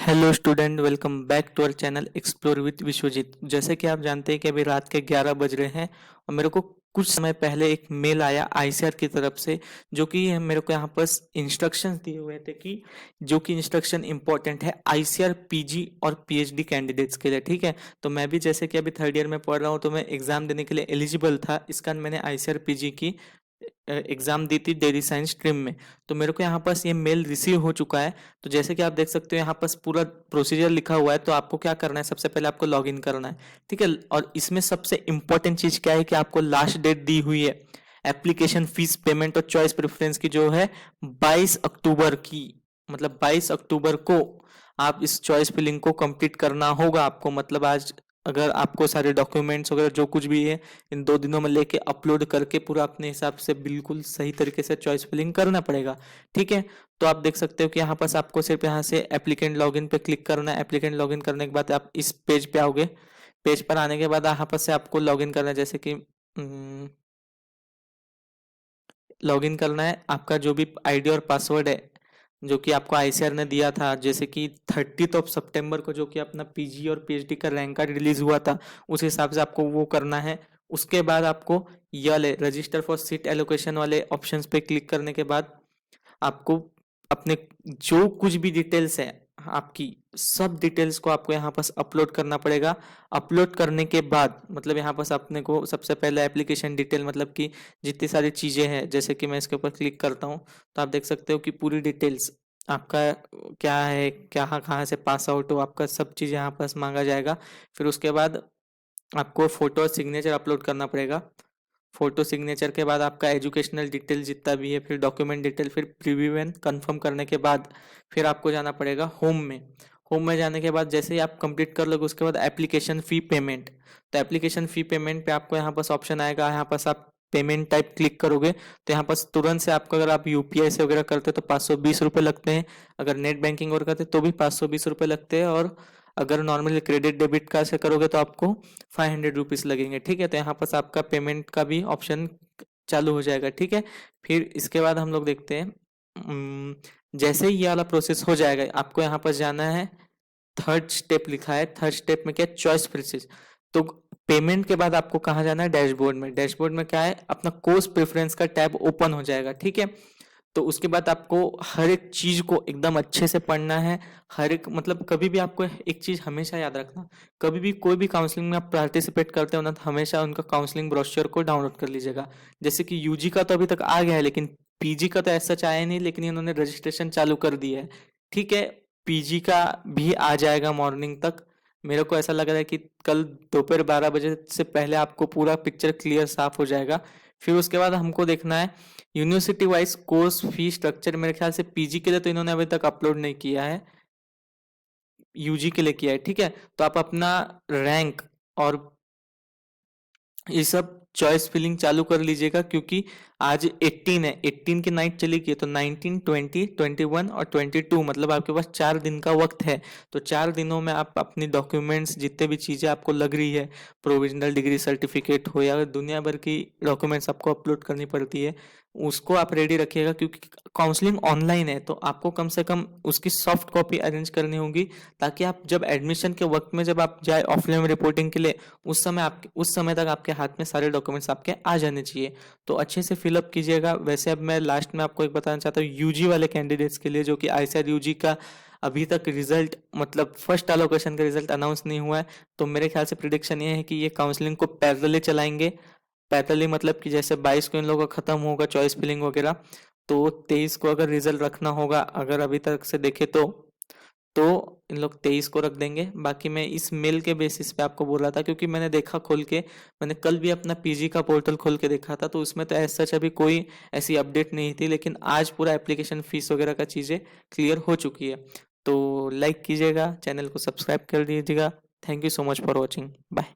Hello student, welcome back to our channel explore with Vishwajeet. जैसे कि आप जानते हैं कि अभी रात के 11 बज रहे हैं और मेरे को कुछ समय पहले एक मेल आया आईसीआर की तरफ से, जो कि मेरे को यहाँ पर इंस्ट्रक्शंस दिए हुए थे कि जो कि इंस्ट्रक्शन इंपॉर्टेंट है आईसीआर पीजी और पीएचडी कैंडिडेट्स के लिए। ठीक है, तो मैं भी जैसे कि अभी थर्ड ईयर में पढ़ रहा हूँ तो मैं एग्जाम देने के लिए एलिजिबल था। इस कारण मैंने आईसीआर पीजी की एग्जाम दी थी डेली साइंस स्ट्रीम में। तो मेरे को यहाँ पास ये मेल रिसीव हो चुका है। तो जैसे कि आप देख सकते हो यहाँ पास पूरा प्रोसीजर लिखा हुआ है। तो आपको क्या करना है, सबसे पहले आपको लॉगिन करना है। ठीक है, और इसमें सबसे इंपॉर्टेंट चीज क्या है कि आपको लास्ट डेट दी हुई है एप्लीकेशन फीस पेमेंट और चॉइस प्रेफरेंस की, जो है 22 अक्टूबर की। मतलब 22 अक्टूबर को आप इस चॉइस फिलिंग को कंप्लीट करना होगा आपको। मतलब आज अगर आपको सारे डॉक्यूमेंट्स वगैरह जो कुछ भी है इन 2 दिनों में लेके अपलोड करके पूरा अपने हिसाब से बिल्कुल सही तरीके से चॉइस फिलिंग करना पड़ेगा। ठीक है, तो आप देख सकते हो कि यहाँ पास आपको सिर्फ यहाँ से एप्लीकेंट लॉगिन पे क्लिक करना है। एप्लीकेंट लॉगिन करने के बाद आप इस पेज पे आओगे। पेज पर आने के बाद यहाँ पास से आपको लॉगिन करना है। जैसे कि लॉगिन करना है, आपका जो भी आईडी और पासवर्ड है जो कि आपको आईसीआर ने दिया था, जैसे कि 30 सितंबर को जो कि अपना पीजी और पीएचडी का रैंक कार्ड रिलीज हुआ था, उस हिसाब से आपको वो करना है। उसके बाद आपको ये वाले रजिस्टर फॉर सीट एलोकेशन वाले ऑप्शंस पे क्लिक करने के बाद आपको अपने जो कुछ भी डिटेल्स है आपकी, सब डिटेल्स को आपको यहाँ पास अपलोड करना पड़ेगा। अपलोड करने के बाद मतलब यहाँ पास अपने को सबसे पहले एप्लीकेशन डिटेल, मतलब कि जितनी सारी चीजें हैं, जैसे कि मैं इसके ऊपर क्लिक करता हूँ तो आप देख सकते हो कि पूरी डिटेल्स आपका क्या है, क्या कहाँ से पास आउट हो, आपका सब चीज यहाँ पास मांगा जाएगा। फिर उसके बाद आपको फोटो और सिग्नेचर अपलोड करना पड़ेगा। फोटो सिग्नेचर के बाद आपका एजुकेशनल डिटेल जितना भी है, फिर डॉक्यूमेंट डिटेल, फिर प्रीव्यू एंड कंफर्म करने के बाद फिर आपको जाना पड़ेगा होम में। होम में जाने के बाद जैसे ही आप कंप्लीट कर लोगे उसके बाद एप्लीकेशन फ़ी पेमेंट। तो एप्लीकेशन फ़ी पेमेंट पे आपको यहाँ पास ऑप्शन आएगा, यहाँ पास आप पेमेंट टाइप क्लिक करोगे तो यहाँ पास तुरंत से आपको, अगर आप यूपीआई से वगैरह करते हो तो 520 रुपये लगते हैं। अगर नेट बैंकिंग और करते तो भी 520 रुपये लगते हैं। और अगर नॉर्मली क्रेडिट डेबिट कार्ड से करोगे तो आपको 500 रुपीज़ लगेंगे। ठीक है, तो यहाँ पास आपका पेमेंट का भी ऑप्शन चालू हो जाएगा। ठीक है, फिर इसके बाद हम लोग देखते हैं जैसे ही ये वाला प्रोसेस हो जाएगा आपको यहाँ पर जाना है। थर्ड स्टेप लिखा है, थर्ड स्टेप में क्या, चॉइस प्रेफरेंस। तो पेमेंट के बाद आपको कहाँ जाना है, डैशबोर्ड में। डैशबोर्ड में क्या है, अपना कोर्स प्रेफरेंस का टैब ओपन हो जाएगा। ठीक है, तो उसके बाद आपको हर एक चीज को एकदम अच्छे से पढ़ना है। हर एक मतलब कभी भी आपको एक चीज हमेशा याद रखना, कभी भी कोई भी काउंसलिंग में आप पार्टिसिपेट करते हो ना, तो हमेशा उनका काउंसलिंग ब्रोशर को डाउनलोड कर लीजिएगा। जैसे कि यूजी का तो अभी तक आ गया है, लेकिन पीजी का तो ऐसा आया नहीं, लेकिन इन्होंने रजिस्ट्रेशन चालू कर दिया है। ठीक है, पीजी का भी आ जाएगा मॉर्निंग तक। मेरे को ऐसा लग रहा है कि कल दोपहर 12 बजे से पहले आपको पूरा पिक्चर क्लियर साफ हो जाएगा। फिर उसके बाद हमको देखना है university wise course fee structure. मेरे ख्याल से पीजी के लिए तो इन्होंने अभी तक अपलोड नहीं किया है, यूजी के लिए किया है। ठीक है, तो आप अपना रैंक और ये सब चॉइस फिलिंग चालू कर लीजिएगा, क्योंकि आज 18 है, 18 की नाइट चली गई तो 19, 20, 21 और 22 मतलब आपके पास 4 दिन का वक्त है। तो 4 दिनों में आप अपनी डॉक्यूमेंट्स जितने भी चीज़ें आपको लग रही है, प्रोविजनल डिग्री सर्टिफिकेट हो या दुनिया भर की डॉक्यूमेंट्स आपको अपलोड करनी पड़ती है, उसको आप रेडी रखिएगा। क्योंकि काउंसलिंग ऑनलाइन है तो आपको कम से कम उसकी सॉफ्ट कॉपी अरेंज करनी होगी, ताकि आप जब एडमिशन के वक्त में जब आप जाए ऑफलाइन रिपोर्टिंग के लिए, उस समय तक आपके हाथ में सारे डॉक्यूमेंट्स आपके आ जाने चाहिए। तो अच्छे से फिलअप कीजिएगा। वैसे अब मैं लास्ट में आपको एक बताना चाहता हूँ यूजी वाले कैंडिडेट्स के लिए, जो कि आईसीआर यूजी का अभी तक रिजल्ट मतलब फर्स्ट एलोकेशन का रिजल्ट अनाउंस नहीं हुआ है। तो मेरे ख्याल से प्रिडिक्शन ये है कि ये काउंसलिंग को पैरेलली चलाएंगे। पैरेलली मतलब कि जैसे 22 को इन लोगों का खत्म होगा चॉइस फिलिंग वगैरह, तो 23 को अगर रिजल्ट रखना होगा, अगर अभी तक से देखे तो इन लोग 23 को रख देंगे। बाकी मैं इस मेल के बेसिस पे आपको बोल रहा था, क्योंकि मैंने देखा खोल के, मैंने कल भी अपना पीजी का पोर्टल खोल के देखा था, तो उसमें तो ऐसा सच अभी कोई ऐसी अपडेट नहीं थी। लेकिन आज पूरा एप्लीकेशन फीस वगैरह का चीज़ें क्लियर हो चुकी है। तो लाइक कीजिएगा, चैनल को सब्सक्राइब कर दीजिएगा। Thank you so much for watching, bye.